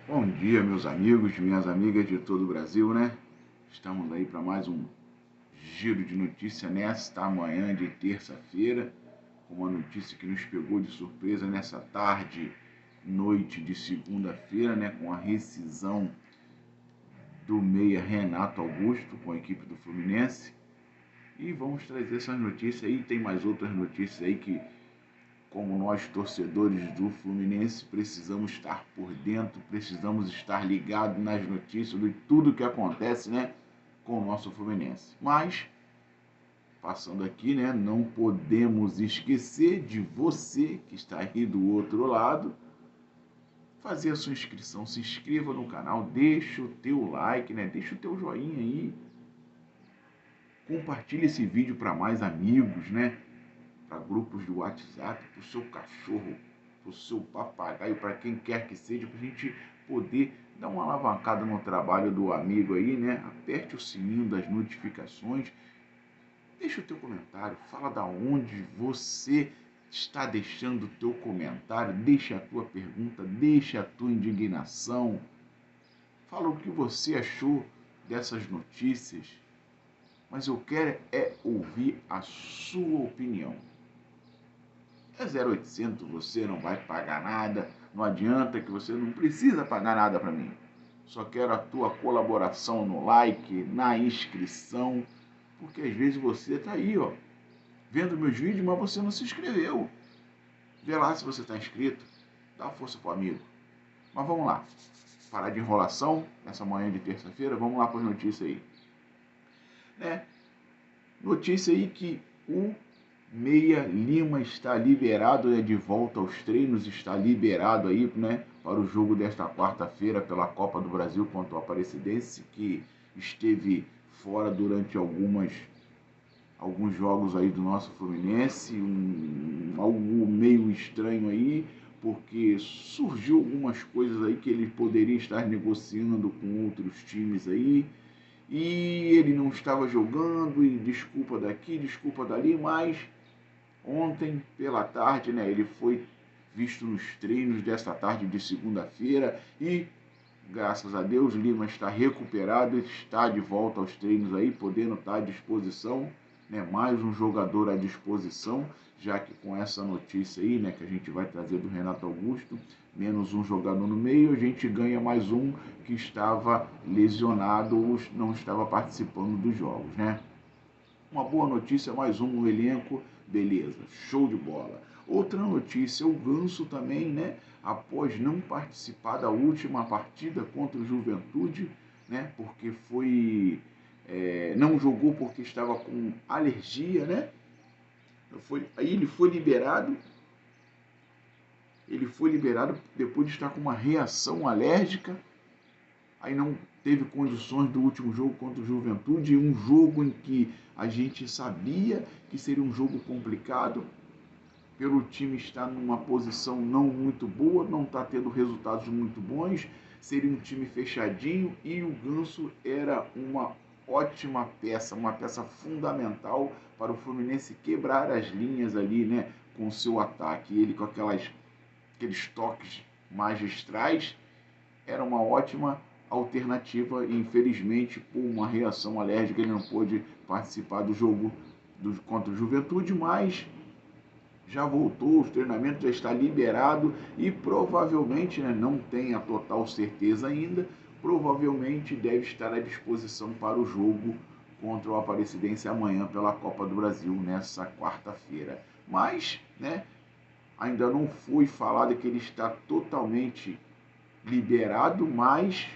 Bom dia, meus amigos, minhas amigas de todo o Brasil, né? Estamos aí para mais um giro de notícia nesta manhã de terça-feira, com uma notícia que nos pegou de surpresa nessa tarde, noite de segunda-feira, né? Com a rescisão do meia Renato Augusto com a equipe do Fluminense. E vamos trazer essas notícias aí, tem mais outras notícias aí que, como nós torcedores do Fluminense, precisamos estar por dentro, precisamos estar ligados nas notícias de tudo que acontece, né, com o nosso Fluminense. Mas, passando aqui, né, não podemos esquecer de você que está aí do outro lado, fazer a sua inscrição, se inscreva no canal, deixa o teu like, né, deixa o teu joinha aí, compartilhe esse vídeo para mais amigos, né, para grupos de WhatsApp, para o seu cachorro, para o seu papagaio, para quem quer que seja, para a gente poder dar uma alavancada no trabalho do amigo aí, né? Aperte o sininho das notificações, deixa o teu comentário, fala da onde você está deixando o teu comentário, deixa a tua pergunta, deixa a tua indignação, fala o que você achou dessas notícias, mas eu quero é ouvir a sua opinião. É 0800, você não vai pagar nada, não adianta que você não precisa pagar nada para mim. Só quero a tua colaboração no like, na inscrição, porque às vezes você está aí, ó, vendo meus vídeos, mas você não se inscreveu. Vê lá se você está inscrito, dá força pro amigo. Mas vamos lá, parar de enrolação nessa manhã de terça-feira, vamos lá para as notícias aí. Né? Notícia aí que o Meia Lima está liberado, de volta aos treinos, está liberado aí, né, para o jogo desta quarta-feira pela Copa do Brasil contra o Aparecidense, que esteve fora durante alguns jogos aí do nosso Fluminense, algo meio estranho aí, porque surgiu algumas coisas aí que ele poderia estar negociando com outros times aí, e ele não estava jogando, e desculpa daqui, desculpa dali, mas ontem pela tarde, né, ele foi visto nos treinos desta tarde de segunda-feira e, graças a Deus, Lima está recuperado, está de volta aos treinos aí, podendo estar à disposição, né, mais um jogador à disposição, já que com essa notícia aí, né, que a gente vai trazer do Renato Augusto, menos um jogador no meio, a gente ganha mais um que estava lesionado ou não estava participando dos jogos, né? Uma boa notícia, mais um no elenco, beleza, show de bola. Outra notícia, o Ganso também, né, após não participar da última partida contra o Juventude, né, porque não jogou porque estava com alergia, né, aí ele foi liberado depois de estar com uma reação alérgica, aí não teve condições do último jogo contra o Juventude, um jogo em que a gente sabia que seria um jogo complicado, pelo time estar numa posição não muito boa, não está tendo resultados muito bons, seria um time fechadinho e o Ganso era uma ótima peça, uma peça fundamental para o Fluminense quebrar as linhas ali, né, com o seu ataque. Ele com aqueles toques magistrais era uma ótima alternativa e infelizmente por uma reação alérgica ele não pôde participar do jogo contra o Juventude, mas já voltou, os treinamentos já está liberado e provavelmente, né, não tem a total certeza ainda, provavelmente deve estar à disposição para o jogo contra o Aparecidense amanhã pela Copa do Brasil nessa quarta-feira. Mas, né, ainda não foi falado que ele está totalmente liberado, mas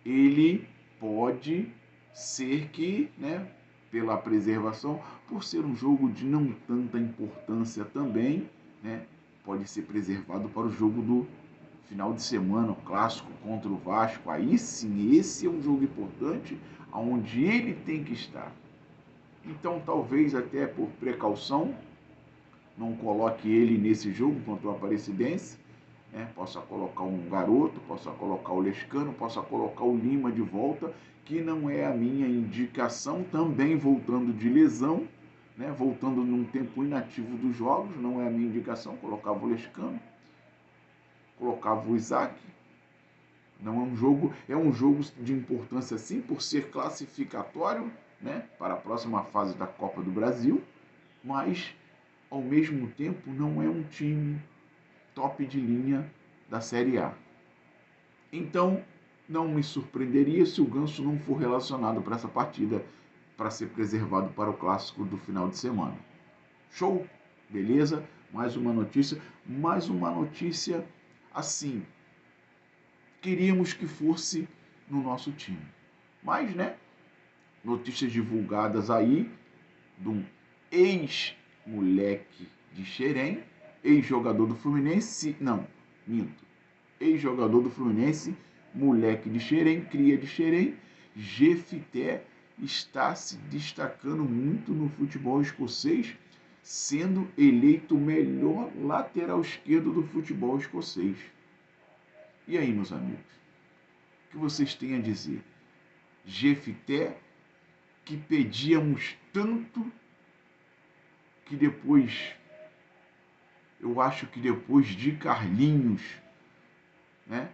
ele pode ser que, né, pela preservação, por ser um jogo de não tanta importância também, né, pode ser preservado para o jogo do final de semana, o clássico contra o Vasco. Aí sim, esse é um jogo importante, onde ele tem que estar. Então, talvez até por precaução, não coloque ele nesse jogo contra o Aparecidense, né? Possa colocar um garoto, possa colocar o Lescano, possa colocar o Lima de volta, que não é a minha indicação, também voltando de lesão, né? Voltando num tempo inativo dos jogos, não é a minha indicação, colocava o Lescano, colocava o Isaac, Não é um jogo de importância sim por ser classificatório, né, para a próxima fase da Copa do Brasil, mas ao mesmo tempo não é um time top de linha da Série A. Então, não me surpreenderia se o Ganso não for relacionado para essa partida para ser preservado para o clássico do final de semana. Show? Beleza? Mais uma notícia assim. Queríamos que fosse no nosso time. Mas, né? Notícias divulgadas aí de um ex-moleque de Xerém, ex-jogador do Fluminense, não, minto, ex-jogador do Fluminense, moleque de Xerém, cria de Xerém, Jefité está se destacando muito no futebol escocês, sendo eleito o melhor lateral esquerdo do futebol escocês. E aí, meus amigos, o que vocês têm a dizer? Jefité, que pedíamos tanto, que depois, eu acho que depois de Carlinhos, né,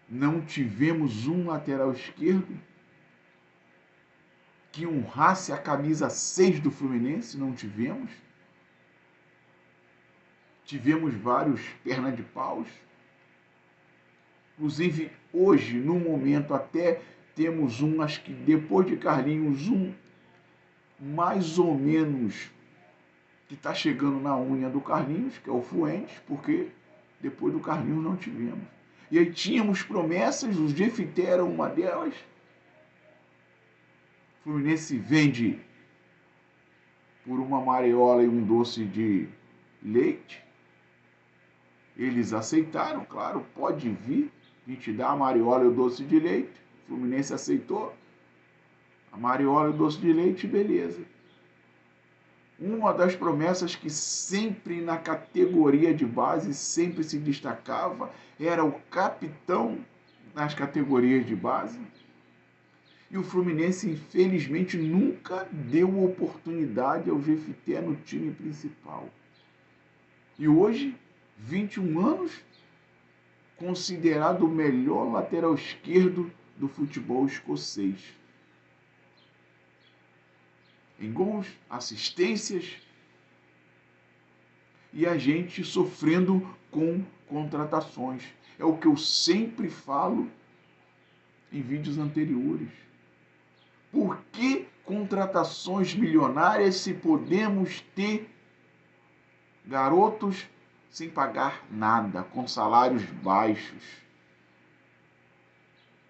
não tivemos um lateral esquerdo que honrasse a camisa 6 do Fluminense, não tivemos. Tivemos vários perna de paus. Inclusive, hoje, no momento, até temos um, acho que depois de Carlinhos, um mais ou menos que está chegando na unha do Carlinhos, que é o Fuentes, porque depois do Carlinhos não tivemos. E aí tínhamos promessas, o Jefité era uma delas. O Fluminense vende por uma mariola e um doce de leite. Eles aceitaram, claro, pode vir, a gente dá a mariola e o doce de leite. O Fluminense aceitou. A mariola e o doce de leite, beleza. Uma das promessas que sempre na categoria de base sempre se destacava era o capitão nas categorias de base. E o Fluminense, infelizmente, nunca deu oportunidade ao Jefité no time principal. E hoje, 21 anos, considerado o melhor lateral esquerdo do futebol escocês. Em gols, assistências, e a gente sofrendo com contratações. É o que eu sempre falo em vídeos anteriores. Por que contratações milionárias se podemos ter garotos sem pagar nada, com salários baixos?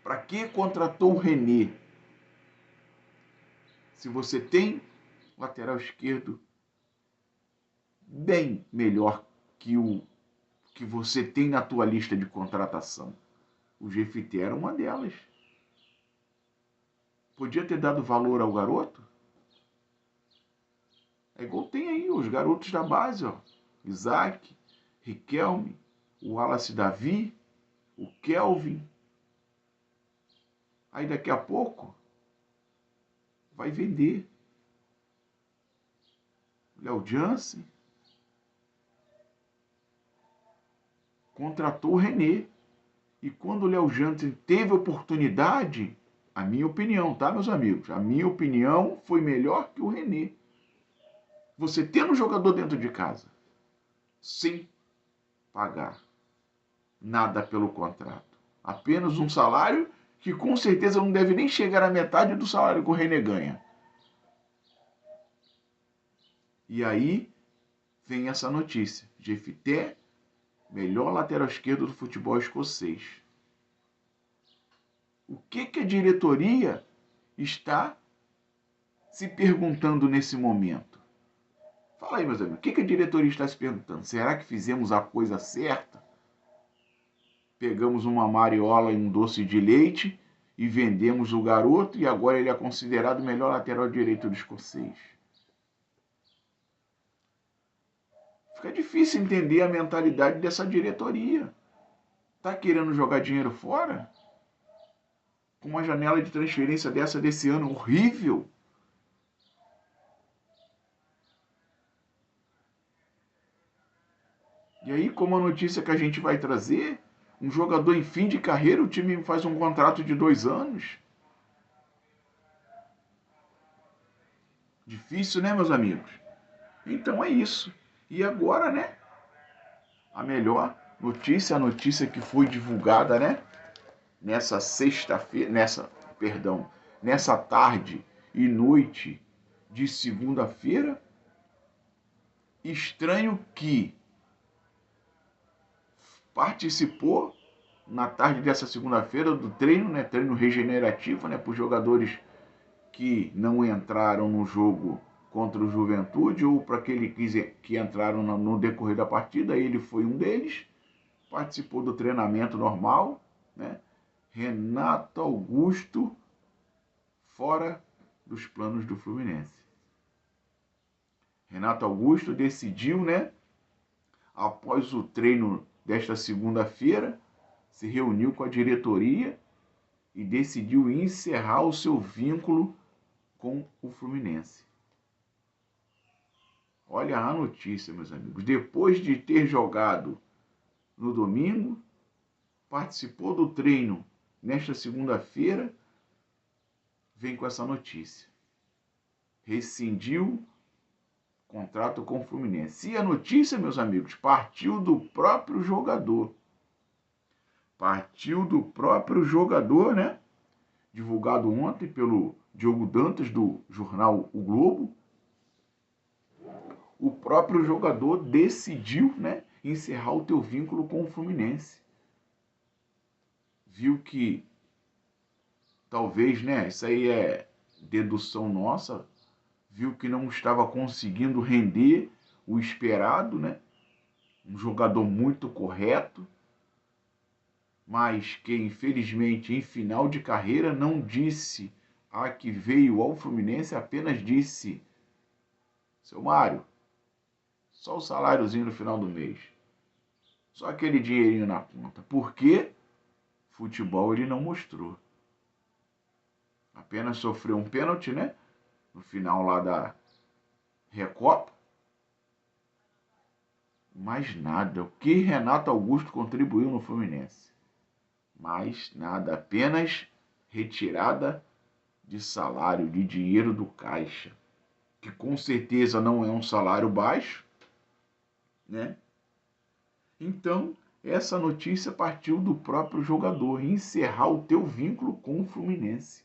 Para que contratou o René? Se você tem lateral esquerdo bem melhor que o que você tem na tua lista de contratação. O Jefité era uma delas. Podia ter dado valor ao garoto? É igual tem aí os garotos da base, ó. Isaac, Riquelme, o Wallace Davi, o Kelvin. Aí daqui a pouco vai vender. Léo Jansen contratou o René. E quando o Léo Jansen teve oportunidade, a minha opinião, tá, meus amigos? A minha opinião foi melhor que o René. Você tendo um jogador dentro de casa, sem pagar nada pelo contrato, apenas um salário que com certeza não deve nem chegar à metade do salário que o René ganha. E aí vem essa notícia: Jefité, melhor lateral esquerdo do futebol escocês. O que a diretoria está se perguntando nesse momento? Fala aí, meus amigos, o que a diretoria está se perguntando? Será que fizemos a coisa certa? Pegamos uma mariola e um doce de leite e vendemos o garoto e agora ele é considerado o melhor lateral direito do escocês. Fica difícil entender a mentalidade dessa diretoria. Tá querendo jogar dinheiro fora? Com uma janela de transferência desse ano horrível? E aí, como a notícia que a gente vai trazer, Um jogador em fim de carreira, o time faz um contrato de 2 anos. Difícil, né, meus amigos? Então é isso. E agora, né? A melhor notícia, a notícia que foi divulgada, né? Nessa sexta-feira, nessa tarde e noite de segunda-feira. Estranho que participou na tarde dessa segunda-feira do treino, né? Treino regenerativo, né? Para os jogadores que não entraram no jogo contra o Juventude ou para aqueles que entraram no decorrer da partida. Ele foi um deles, participou do treinamento normal, né? Renato Augusto fora dos planos do Fluminense. Renato Augusto decidiu, né, após o treino desta segunda-feira, se reuniu com a diretoria e decidiu encerrar o seu vínculo com o Fluminense. Olha a notícia, meus amigos. Depois de ter jogado no domingo, participou do treino nesta segunda-feira, vem com essa notícia. Rescindiu contrato com o Fluminense. E a notícia, meus amigos, partiu do próprio jogador. Partiu do próprio jogador, né? Divulgado ontem pelo Diogo Dantas, do jornal O Globo. O próprio jogador decidiu, né, encerrar o teu vínculo com o Fluminense. Viu que talvez, né, isso aí é dedução nossa, viu que não estava conseguindo render o esperado, né? Um jogador muito correto, mas que infelizmente em final de carreira não disse a que veio ao Fluminense, apenas disse: seu Mário, só o saláriozinho no final do mês, só aquele dinheirinho na conta. Por quê? Futebol ele não mostrou. Apenas sofreu um pênalti, né? No final lá da Recopa. Mais nada. O que Renato Augusto contribuiu no Fluminense? Mais nada. Apenas retirada de salário, de dinheiro do caixa. Que com certeza não é um salário baixo, né? Então, essa notícia partiu do próprio jogador. Encerrar o teu vínculo com o Fluminense.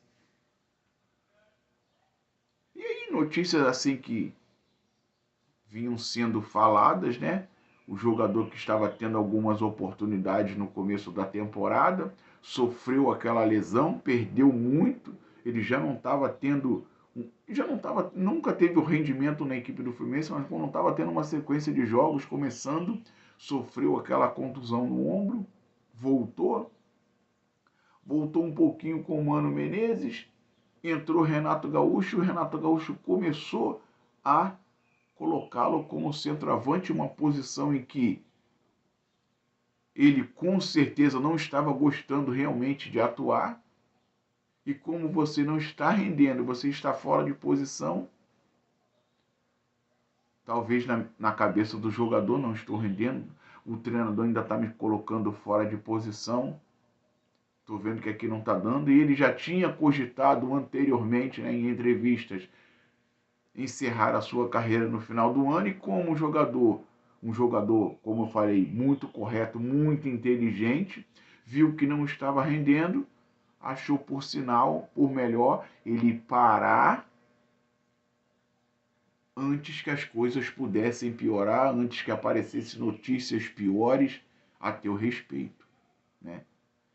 E aí, notícias assim que vinham sendo faladas, né? O jogador que estava tendo algumas oportunidades no começo da temporada, sofreu aquela lesão, perdeu muito, ele já não estava tendo, nunca teve o rendimento na equipe do Fluminense, mas quando estava tendo uma sequência de jogos começando, sofreu aquela contusão no ombro, voltou um pouquinho com o Mano Menezes, entrou Renato Gaúcho, o Renato Gaúcho começou a colocá-lo como centroavante, uma posição em que ele com certeza não estava gostando realmente de atuar. E como você não está rendendo, você está fora de posição, talvez na cabeça do jogador, não estou rendendo, o treinador ainda está me colocando fora de posição, estou vendo que aqui não está dando, e ele já tinha cogitado anteriormente, né, em entrevistas, encerrar a sua carreira no final do ano. E como um jogador, como eu falei, muito correto, muito inteligente, viu que não estava rendendo, achou por sinal, por melhor, ele parar antes que as coisas pudessem piorar, antes que aparecessem notícias piores a teu respeito, né?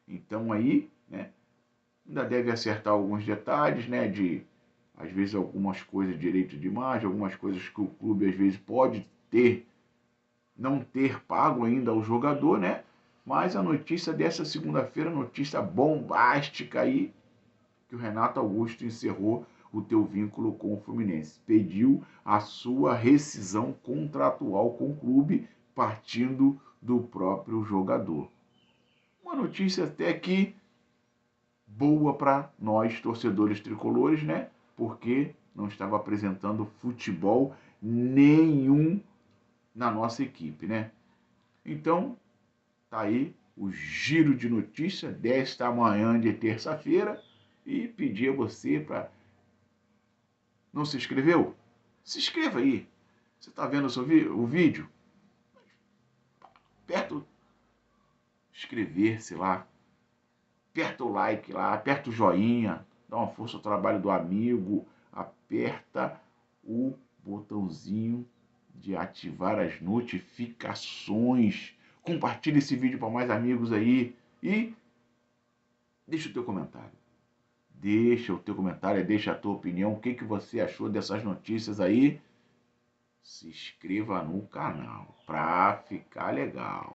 Então aí, né, ainda deve acertar alguns detalhes, né, de às vezes algumas coisas de direito de imagem, algumas coisas que o clube às vezes pode não ter pago ainda ao jogador, né? Mas a notícia dessa segunda-feira, notícia bombástica aí, que o Renato Augusto encerrou o teu vínculo com o Fluminense. Pediu a sua rescisão contratual com o clube, partindo do próprio jogador. Uma notícia até que boa para nós, torcedores tricolores, né? Porque não estava apresentando futebol nenhum na nossa equipe, né? Então, tá aí o giro de notícia desta manhã de terça-feira e pedir a você para... Não se inscreveu? Se inscreva aí. Você está vendo o vídeo? Aperta o inscrever-se lá, aperta o like lá, aperta o joinha, dá uma força ao trabalho do amigo, aperta o botãozinho de ativar as notificações, compartilha esse vídeo para mais amigos aí e deixa o teu comentário. Deixa o teu comentário, deixa a tua opinião, o que você achou dessas notícias aí. Se inscreva no canal para ficar legal.